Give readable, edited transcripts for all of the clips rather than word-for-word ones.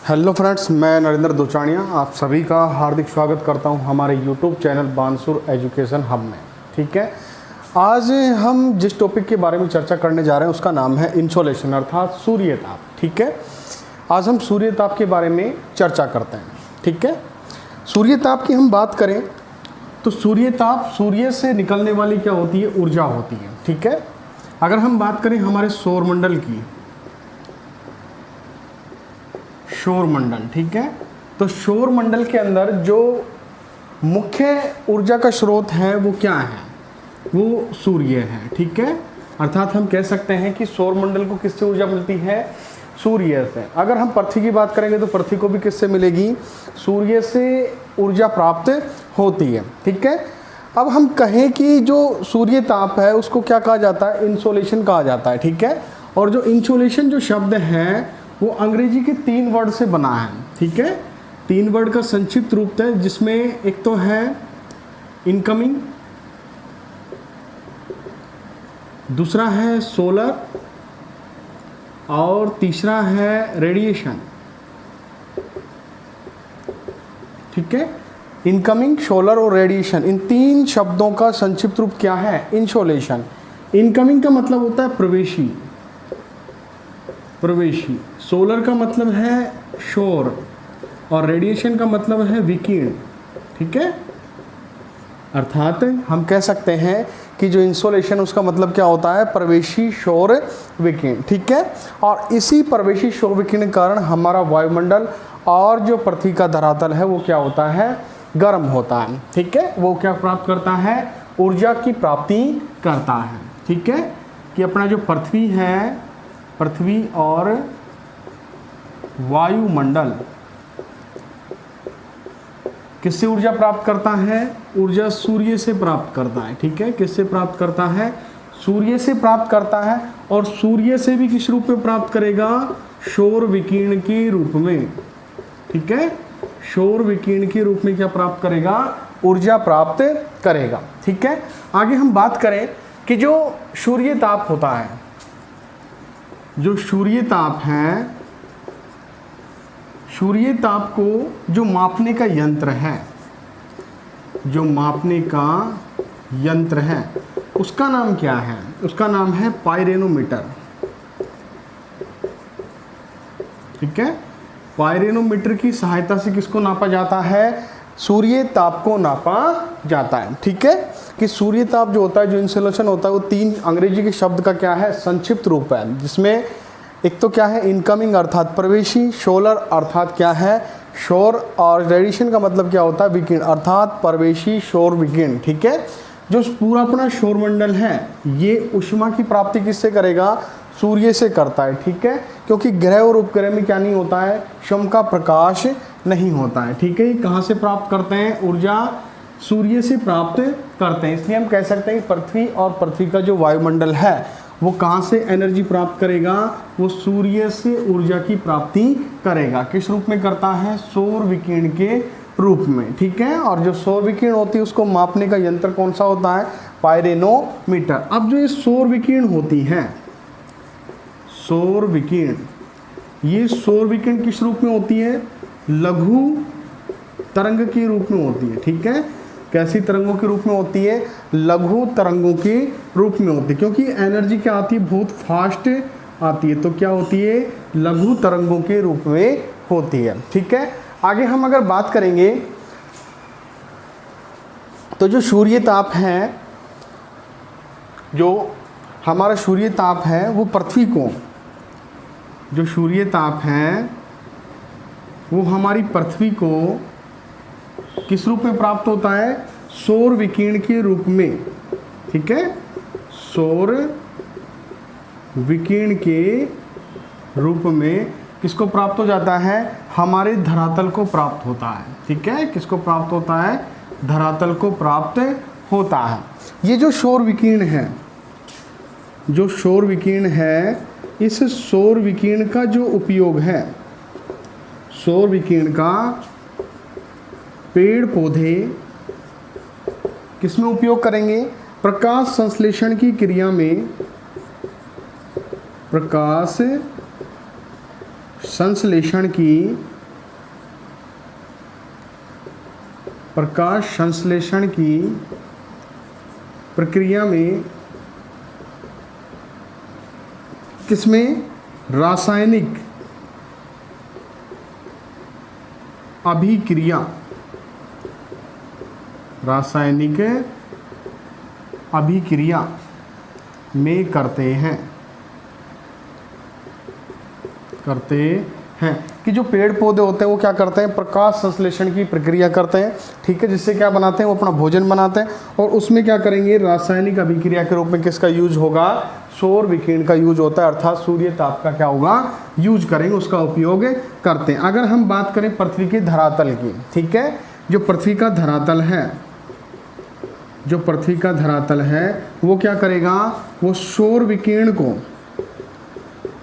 Hello friends, मैं नरेंद्र दोचाणिया आप सभी का हार्दिक स्वागत करता हूं हमारे YouTube channel Bansur education hub में। ठीक है, आज हम जिस टॉपिक के बारे में चर्चा करने जा रहे हैं उसका नाम है इंसोलेशन अर्थात सूर्यताप। ठीक है, आज हम सूर्यताप के बारे में चर्चा करते हैं। ठीक है, सूर्यताप की हम बात करें तो सूर्यताप सूर्य से निकलने वाली क्या होती है, ऊर्जा होती है। ठीक है, अगर हम बात करें हमारे सौरमंडल की, सौरमंडल, ठीक है, तो सौरमंडल के अंदर जो मुख्य ऊर्जा का स्रोत है वो क्या है, वो सूर्य है। ठीक है, अर्थात हम कह सकते हैं कि सौरमंडल को किससे ऊर्जा मिलती है, सूर्य से। अगर हम पृथ्वी की बात करेंगे तो पृथ्वी को भी किससे मिलेगी, सूर्य से ऊर्जा प्राप्त होती है। ठीक है, अब हम कहें कि जो सूर्य ताप है उसको क्या कहा जाता है, इंसोलेशन कहा जाता है। ठीक है, और जो इंसोलेशन जो शब्द है वो अंग्रेजी के 3 वर्ड से बना है। ठीक है, 3 वर्ड का संक्षिप्त रूप है, जिसमें एक तो है इनकमिंग, दूसरा है सोलर और तीसरा है रेडिएशन। ठीक है, इनकमिंग, सोलर और रेडिएशन, इन 3 शब्दों का संक्षिप्त रूप क्या है, इंसोलेशन। इनकमिंग का मतलब होता है प्रवेशी, प्रवेशी। सोलर का मतलब है सौर और रेडिएशन का मतलब है विकिरण। ठीक है, अर्थात हम कह सकते हैं कि जो इंसोलेशन उसका मतलब क्या होता है, प्रवेशी सौर विकिरण। ठीक है, और इसी प्रवेशी सौर विकिरण के कारण हमारा वायुमंडल और जो पृथ्वी का धरातल है वो क्या होता है, गर्म होता है। ठीक है, वो क्या प्राप्त करता है, ऊर्जा की प्राप्ति करता है। ठीक है, कि अपना जो पृथ्वी है, पृथ्वी और वायुमंडल किससे ऊर्जा प्राप्त करता है, ऊर्जा सूर्य से प्राप्त करता है। ठीक है, किससे प्राप्त करता है, सूर्य से प्राप्त करता है, और सूर्य से भी किस रूप में प्राप्त करेगा, सौर विकिरण के रूप में। ठीक है, सौर विकिरण के रूप में क्या प्राप्त करेगा, ऊर्जा प्राप्त करेगा। ठीक है, आगे हम बात करें कि जो सूर्य ताप होता है, जो सूर्य ताप है, सूर्य ताप को जो मापने का यंत्र है, जो मापने का यंत्र है उसका नाम क्या है, उसका नाम है पाइरोनोमीटर। ठीक है, पाइरोनोमीटर की सहायता से किसको नापा जाता है, सूर्य ताप को नापा जाता है। ठीक है, कि सूर्य ताप जो होता है, जो इंसोलेशन होता है, वो 3 अंग्रेजी के शब्द का क्या है, संक्षिप्त रूप है, जिसमें एक तो क्या है इनकमिंग अर्थात प्रवेशी, सोलर अर्थात क्या है सौर, और रेडिएशन का मतलब क्या होता है, विकिरण अर्थात प्रवेशी सौर विकिरण। ठीक है, जो पूरा अपना सौरमंडल है ये ऊष्मा की प्राप्ति किससे करेगा, सूर्य से करता है। ठीक है, क्योंकि ग्रह और उपग्रह में क्या नहीं होता है, स्वयं का प्रकाश नहीं होता है। ठीक है, कहाँ से प्राप्त करते हैं, ऊर्जा सूर्य से प्राप्त करते हैं। इसलिए हम कह सकते हैं पृथ्वी और पृथ्वी का जो वायुमंडल है वो कहाँ से एनर्जी प्राप्त करेगा, वो सूर्य से ऊर्जा की प्राप्ति करेगा। किस रूप में करता है, सौर विकिरण के रूप में। ठीक है, और जो सौर विकिरण होती है उसको मापने का यंत्र कौन सा होता है, पाइरोनोमीटर। अब जो ये सौर विकिरण होती है, सौर विकिरण, ये सौर विकिरण किस रूप में होती है, लघु तरंग के रूप में होती है। ठीक है, कैसी तरंगों के रूप में होती है, लघु तरंगों के रूप में होती है, क्योंकि एनर्जी क्या आती है, बहुत फास्ट आती है, तो क्या होती है, लघु तरंगों के रूप में होती है। ठीक है, आगे हम अगर बात करेंगे तो जो सूर्य ताप है, जो हमारा सूर्य ताप है वो पृथ्वी को, जो सूर्य ताप है वो हमारी पृथ्वी को किस रूप में प्राप्त होता है, सौर विकिरण के रूप में। ठीक है, सौर विकिरण के रूप में किसको प्राप्त हो जाता है, हमारे धरातल को प्राप्त होता है। ठीक है, किसको प्राप्त होता है, धरातल को प्राप्त होता है। ये जो सौर विकिरण है, जो सौर विकिरण है, इस सौर विकिरण का जो उपयोग है, सौर विकिरण का पेड़ पौधे किसमें उपयोग करेंगे, प्रकाश संश्लेषण की क्रिया में, प्रकाश संश्लेषण की प्रकाश संश्लेषण की प्रक्रिया में किसमें रासायनिक अभिक्रिया, रासायनिक अभिक्रिया में करते हैं कि जो पेड़ पौधे होते हैं वो क्या करते हैं, प्रकाश संश्लेषण की प्रक्रिया करते हैं, ठीक है, जिससे क्या बनाते हैं, वो अपना भोजन बनाते हैं। और उसमें क्या करेंगे, रासायनिक अभिक्रिया के रूप में किसका यूज होगा, सौर विकिरण का यूज होता है, अर्थात सूर्य ताप का क्या होगा, यूज करेंगे, उसका उपयोग करते हैं। अगर हम बात करें पृथ्वी के धरातल की, ठीक है, जो पृथ्वी का धरातल है, जो पृथ्वी का धरातल है वो क्या करेगा, वो सौर विकिरण को,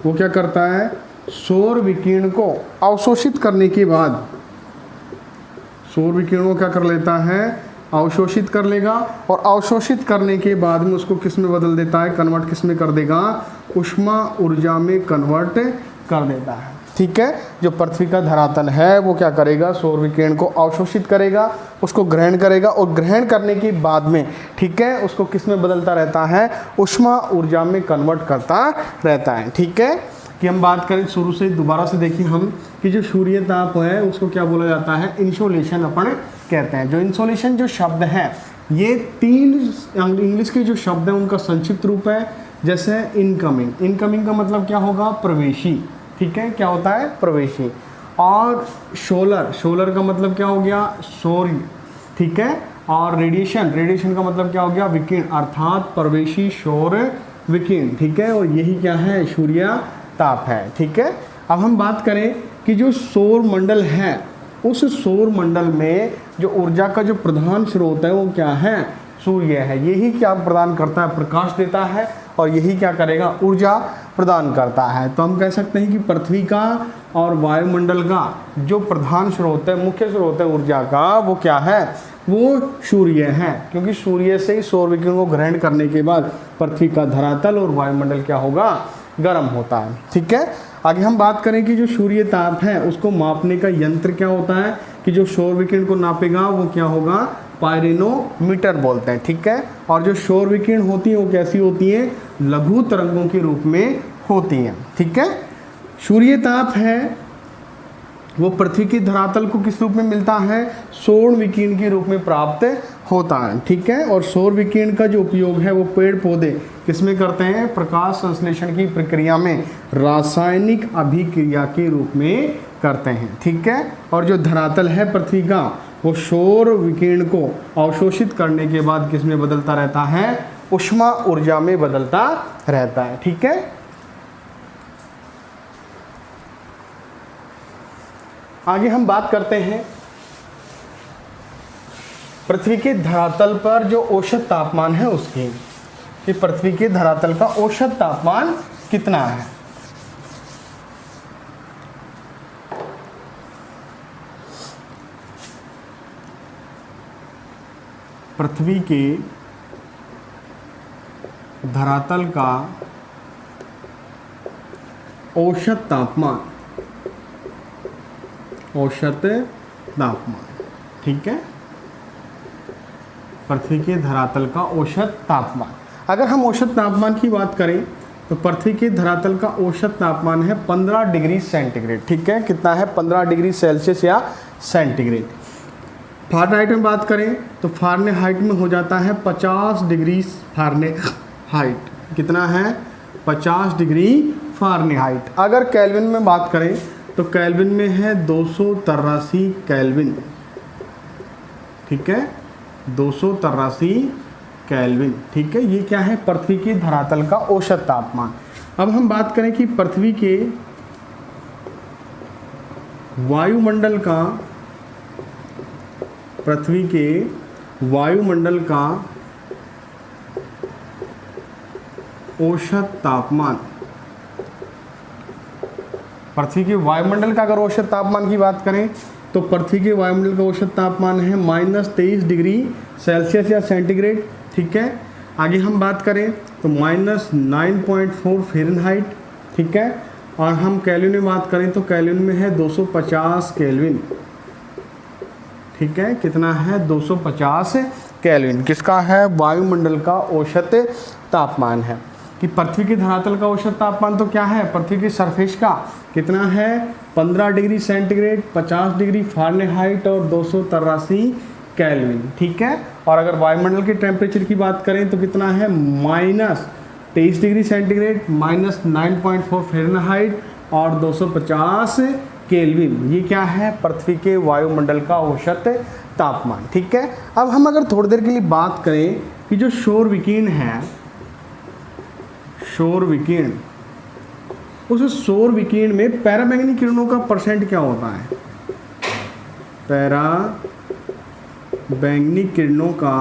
वो क्या करता है, सौर विकिरण को अवशोषित करने के बाद, सौर विकिरण को क्या कर लेता है, अवशोषित कर लेगा, और अवशोषित करने के बाद में उसको किस में बदल देता है, कन्वर्ट किस में कर देगा, ऊष्मा ऊर्जा में कन्वर्ट कर देता है, ठीक है। जो पृथ्वी का धरातल है वो क्या करेगा, सौर विकिरण को अवशोषित करेगा, उसको ग्रहण करेगा, और ग्रहण करने के बाद में, ठीक है, उसको किस में बदलता रहता है, ऊष्मा ऊर्जा में कन्वर्ट करता रहता है, ठीक है। कि हम बात करें शुरू से दोबारा से देखिए हम कि जो सूर्य ताप है उसको क्या बोला जाता है, इंसोलेशन अपन कहते हैं। जो इंसोलेशन जो शब्द है ये 3 इंग्लिश के जो शब्द हैं उनका संक्षिप्त रूप है, जैसे इनकमिंग, इनकमिंग का मतलब क्या होगा, प्रवेशी, ठीक है, क्या होता है, प्रवेशी। और सोलर, सोलर का मतलब क्या हो गया, सौर्य, ठीक है। और रेडिएशन, रेडिएशन का मतलब क्या हो गया, विकिरण, अर्थात प्रवेशी सौर विकिरण, ठीक है। और यही क्या है, सूर्य ताप है, ठीक है। अब हम बात करें कि जो सौर मंडल है, उस सौर मंडल में जो ऊर्जा का जो प्रधान स्रोत है वो क्या है, सूर्य है। यही क्या प्रदान करता है, प्रकाश देता है, और यही क्या करेगा, ऊर्जा प्रदान करता है। तो हम कह सकते हैं कि पृथ्वी का और वायुमंडल का जो प्रधान स्रोत है, मुख्य स्रोत है ऊर्जा का, वो क्या है, वो सूर्य है, क्योंकि सूर्य से ही सौर विकिरण को ग्रहण करने के बाद पृथ्वी का धरातल और वायुमंडल क्या होगा, गर्म होता है, ठीक है। आगे हम बात करें कि जो सूर्य ताप है उसको मापने का यंत्र क्या होता है, कि जो सौर विकिरण को नापेगा वो क्या होगा, पायरोनोमीटर बोलते हैं, ठीक है। और जो सौर विकिरण होती है वो कैसी होती है, लघु तरंगों के रूप में होती हैं, ठीक है। सूर्य ताप है वो पृथ्वी के धरातल को किस रूप में मिलता है, सौर विकिरण के रूप में प्राप्त होता है, ठीक है। और सौर विकिरण का जो उपयोग है वो पेड़ पौधे किसमें करते हैं, प्रकाश संश्लेषण की प्रक्रिया में रासायनिक अभिक्रिया के रूप में करते हैं, ठीक है। और जो धरातल है पृथ्वी का वो सौर विकिरण को अवशोषित करने के बाद किस में बदलता रहता है, ऊष्मा ऊर्जा में बदलता रहता है, ठीक है। आगे हम बात करते हैं पृथ्वी के धरातल पर जो औसत तापमान है उसकी, कि पृथ्वी के धरातल का औसत तापमान कितना है। पृथ्वी के धरातल का औसत तापमान, औसत तापमान, ठीक है, पृथ्वी के धरातल का औसत तापमान। अगर हम औसत तापमान की बात करें तो पृथ्वी के धरातल का औसत तापमान है 15 डिग्री सेंटीग्रेड, ठीक है, कितना है, 15 डिग्री सेल्सियस या सेंटीग्रेड। फ़ारेनहाइट में बात करें तो फ़ारेनहाइट में हो जाता है 50 डिग्री फ़ारेनहाइट, कितना है, 50 डिग्री फ़ारेनहाइट। अगर केल्विन में बात करें तो केल्विन में है 283 केल्विन, ठीक है, 283 केल्विन, ठीक है। ये क्या है, पृथ्वी के धरातल का औसत तापमान। अब हम बात करें कि पृथ्वी के वायुमंडल का, पृथ्वी के वायुमंडल का औसत तापमान, पृथ्वी के वायुमंडल का अगर औसत तापमान की बात करें तो पृथ्वी के वायुमंडल का औसत तापमान है -23 डिग्री सेल्सियस या सेंटीग्रेड, ठीक है। आगे हम बात करें तो -9.4 फ़ारेनहाइट, ठीक है। और हम केल्विन में बात करें तो केल्विन में है 250 केल्विन, ठीक है, कितना है 250 केल्विन, किसका है, वायुमंडल का औसत तापमान है। कि पृथ्वी के धरातल का औसत तापमान तो क्या है, पृथ्वी की सरफेस का कितना है 15 डिग्री सेंटीग्रेड, 50 डिग्री फ़ारेनहाइट और 283 केल्विन, ठीक है। और अगर वायुमंडल के टेम्परेचर की बात करें तो कितना है -23 डिग्री सेंटीग्रेड, -9.4 फ़ारेनहाइट और 250 केल्विन। ये क्या है, पृथ्वी के वायुमंडल का औसत तापमान, ठीक है। अब हम अगर थोड़ी देर के लिए बात करें कि जो सौर विकिरण है, सौर विकिरण, उस सौर विकिरण में पैराबैंगनी किरणों का परसेंट क्या होता है, पैराबैंगनी किरणों का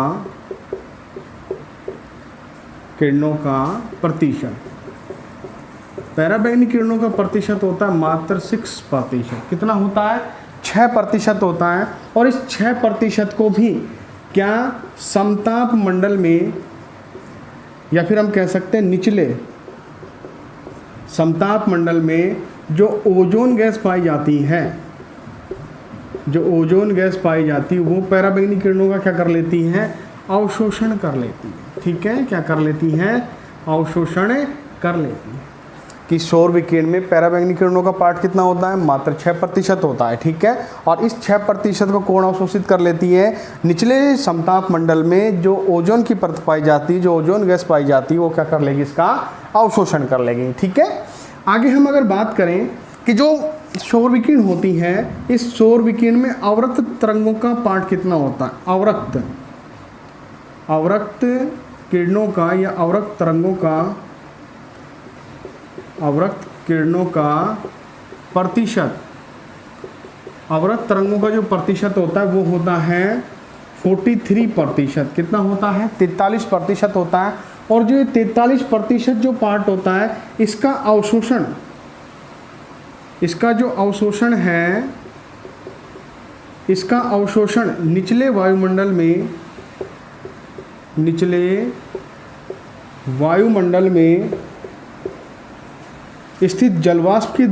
प्रतिशत, पैराबैंगनी किरणों का प्रतिशत होता है मात्र 6%। कितना होता है, 6% होता है। और इस 6% को भी क्या समताप मंडल में, या फिर हम कह सकते हैं निचले समताप मंडल में जो ओजोन गैस पाई जाती है, जो ओजोन गैस पाई जाती है वो पैराबैंगनी किरणों का क्या कर लेती हैं, अवशोषण कर लेती है, ठीक है। क्या कर लेती हैं, अवशोषण कर लेती है। कि सौर विकिरण में पैराबैंगनी किरणों का पार्ट कितना होता है, मात्र 6% होता है, ठीक है। और इस 6% को कौन अवशोषित कर लेती है, निचले समताप मंडल में जो ओजोन की परत पाई जाती है, जो ओजोन गैस पाई जाती है, वो क्या कर लेगी, इसका अवशोषण कर लेगी, ठीक है। आगे हम अगर बात करें कि जो सौर विकिरण होती है, इस सौर विकिरण में अवरक्त तरंगों का पार्ट कितना होता है, अवरक्त किरणों का या अवरक्त किरणों का प्रतिशत, अवरक्त तरंगों का जो प्रतिशत होता है वो होता है 43%। कितना होता है, 43% होता है। और जो 43% जो पार्ट होता है, इसका अवशोषण, इसका जो अवशोषण है, इसका अवशोषण निचले वायुमंडल में स्थित जलवाष्प के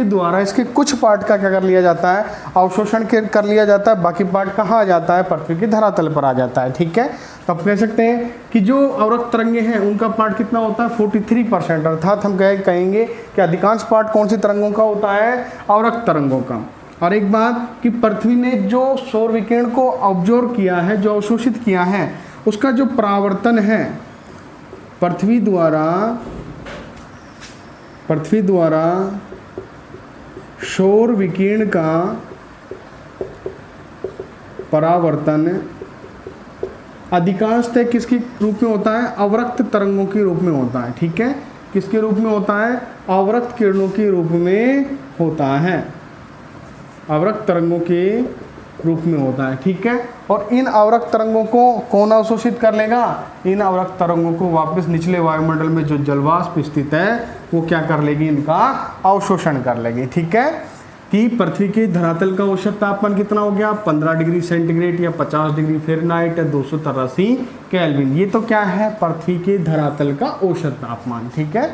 द्वारा, इसके कुछ पार्ट का क्या कर लिया जाता है, अवशोषण कर लिया जाता है। बाकी पार्ट कहाँ आ जाता है, पृथ्वी के धरातल पर आ जाता है, ठीक है। तो आप कह सकते हैं कि जो अवरक्त तरंगे हैं उनका पार्ट कितना होता है, 43%। अर्थात हम कहेंगे कि अधिकांश पार्ट कौन सी तरंगों का होता है, अवरक्त तरंगों का। और एक बात कि पृथ्वी ने जो सौर विकिरण को ऑब्जर्व किया है, जो अवशोषित किया है, उसका जो परावर्तन है पृथ्वी द्वारा सौर विकिरण का परावर्तन अधिकांशतः किसके रूप में होता है, अवरक्त तरंगों के रूप में होता है, ठीक है। किसके रूप में होता है, अवरक्त किरणों के रूप में होता है, अवरक्त तरंगों के रूप में होता है, ठीक है। और इन अवरक्त तरंगों को कौन अवशोषित कर लेगा, इन अवरक्त तरंगों को वापस निचले वायुमंडल में जो जलवाष्प स्थित है वो क्या कर लेगी, इनका अवशोषण कर लेगी, ठीक है। कि पृथ्वी के धरातल का औसत तापमान कितना हो गया, 15 डिग्री सेंटीग्रेड या 50 डिग्री फ़ारेनहाइट या 283 केल्विन। ये तो क्या है, पृथ्वी के धरातल का औसत तापमान, ठीक है।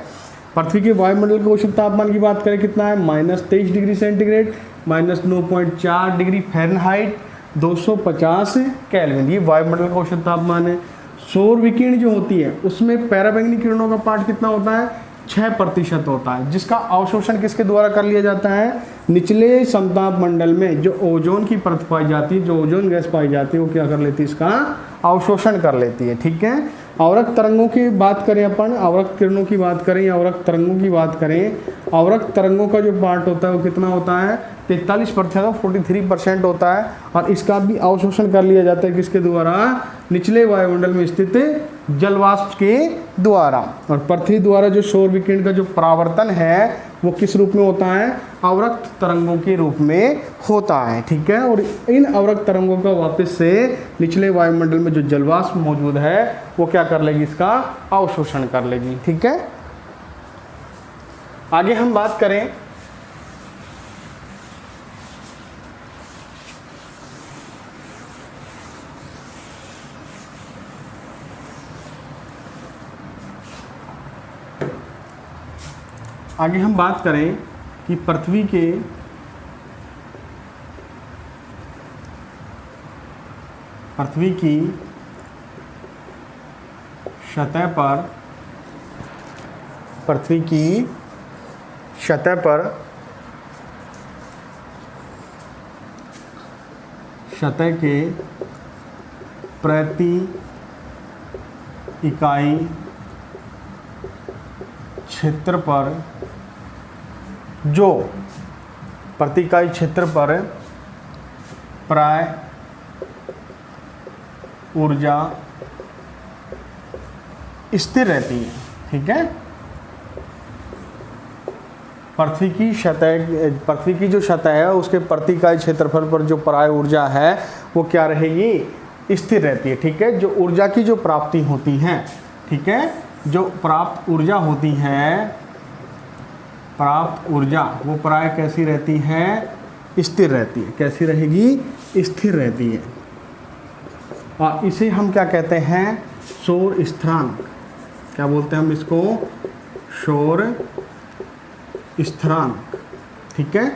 पृथ्वी के वायुमंडल के औसत तापमान की बात करें कितना है, -23 degree centigrade, -9.4 degree Fahrenheit, 250 kelvin. ये वायुमंडल का औसत तापमान है। सौर विकिरण जो होती है उसमें पैराबैंगनी किरणों का पार्ट कितना होता है, 6% होता है, जिसका अवशोषण किसके द्वारा कर लिया जाता है, निचले समताप मंडल में जो ओजोन की परत पाई जाती है, जो ओजोन गैस पाई जाती है, वो क्या कर लेती है, इसका अवशोषण कर लेती है, ठीक है। अवरक्त तरंगों की बात करें अपन, अवरक्त किरणों की बात करें या अवरक्त तरंगों की बात करें, अवरक्त तरंगों का जो पार्ट होता है वो कितना होता है, 43%, 43% होता है। और इसका भी अवशोषण कर लिया जाता है किसके द्वारा, निचले वायुमंडल में स्थित जलवाष्प के द्वारा। और पृथ्वी द्वारा जो सौर विकिरण का जो परावर्तन है वो किस रूप में होता है, अवरक्त तरंगों के रूप में होता है, ठीक है। और इन अवरक्त तरंगों का वापस से निचले वायुमंडल में जो जलवाष्प मौजूद है वो क्या कर लेगी, इसका अवशोषण कर लेगी, ठीक है। आगे हम बात करें आगे हम बात करें कि पृथ्वी की सतह पर सतह के प्रति इकाई क्षेत्र पर प्राय ऊर्जा स्थिर रहती है। ठीक है, पृथ्वी की जो सतह है उसके प्रति इकाई क्षेत्रफल पर जो प्राय ऊर्जा है वो क्या रहेगी, स्थिर रहती है। ठीक है, जो ऊर्जा की जो प्राप्ति होती है, ठीक है, जो प्राप्त ऊर्जा होती है, प्राप्त ऊर्जा वो प्राय कैसी रहती है, स्थिर रहती है। कैसी रहेगी, स्थिर रहती है। और इसे हम क्या कहते हैं, सौर स्थिरांक। क्या बोलते हैं हम इसको, सौर स्थिरांक। ठीक है,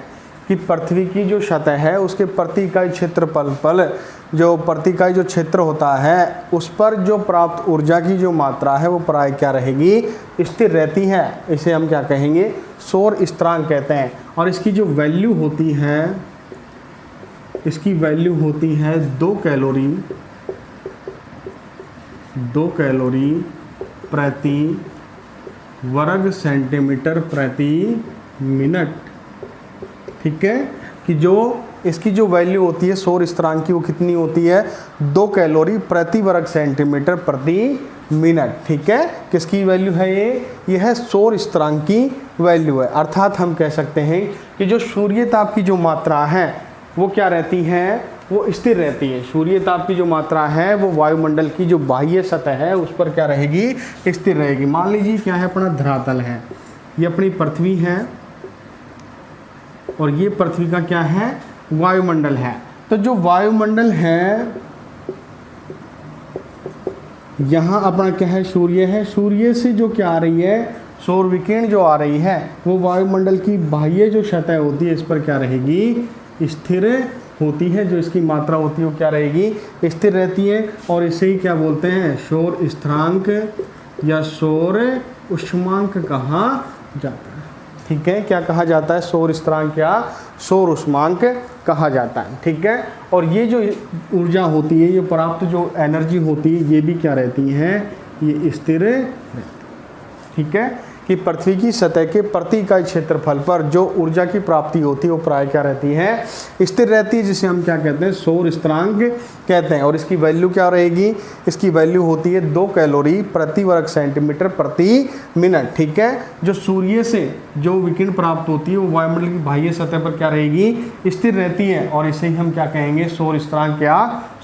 कि पृथ्वी की जो सतह है उसके प्रति इकाई क्षेत्रफल पर जो प्रति इकाई जो क्षेत्र होता है उस पर जो प्राप्त ऊर्जा की जो मात्रा है वो प्राय क्या रहेगी, स्थिर रहती है। इसे हम क्या कहेंगे, सौर स्थिरांक कहते हैं। और इसकी जो वैल्यू होती है, इसकी वैल्यू होती है 2 कैलोरी प्रति वर्ग सेंटीमीटर प्रति मिनट। ठीक है, कि जो इसकी जो वैल्यू होती है सौर स्थिरांक की वो कितनी होती है, 2 कैलोरी प्रति वर्ग सेंटीमीटर प्रति मिनट। ठीक है, किसकी वैल्यू है ये है सौर स्थिरांक की वैल्यू है। अर्थात हम कह सकते हैं कि जो सूर्य ताप की जो मात्रा है वो क्या रहती है, वो स्थिर रहती है। सूर्य ताप की जो मात्रा है वो वायुमंडल की जो बाह्य सतह है उस पर क्या रहेगी, स्थिर रहेगी। मान लीजिए क्या है, अपना धरातल है, ये अपनी पृथ्वी है और ये पृथ्वी का क्या है, वायुमंडल है। तो जो वायुमंडल है यहाँ अपना क्या है, सूर्य है। सूर्य से जो क्या आ रही है, सौर विकिरण जो आ रही है वो वायुमंडल की बाह्य जो सतह होती है इस पर क्या रहेगी, स्थिर होती है। जो इसकी मात्रा होती है वो क्या रहेगी, स्थिर रहती है। और इसे ही क्या बोलते हैं, सौर स्थिरांक या सौर उष्मांक कहा जाता है। ठीक है, क्या कहा जाता है, सौर स्थिरांक या सौर उष्मांक कहा जाता है। ठीक है, और ये जो ऊर्जा होती है, ये प्राप्त जो एनर्जी होती है, ये भी क्या रहती है, ये स्थिर रहती है। ठीक है, कि पृथ्वी की सतह के प्रति इकाई क्षेत्रफल पर जो ऊर्जा की प्राप्ति होती है वो प्राय क्या रहती है, स्थिर रहती है, जिसे हम क्या कहते हैं, सौर स्थिरांक कहते हैं। और इसकी वैल्यू क्या रहेगी, इसकी वैल्यू होती है 2 कैलोरी प्रति वर्ग सेंटीमीटर प्रति मिनट। ठीक है, जो सूर्य से जो विकिरण प्राप्त होती है वो वायुमंडल की बाह्य सतह पर क्या रहेगी, स्थिर रहती है। और इसे ही हम क्या कहेंगे, सौर स्थिरांक या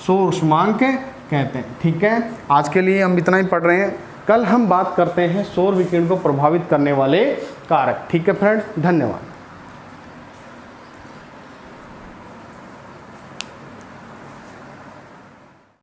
सौर उष्मांक कहते हैं। ठीक है, आज के लिए हम इतना ही पढ़ रहे हैं। कल हम बात करते हैं सौर विकिरण को प्रभावित करने वाले कारक। ठीक है फ्रेंड्स, धन्यवाद।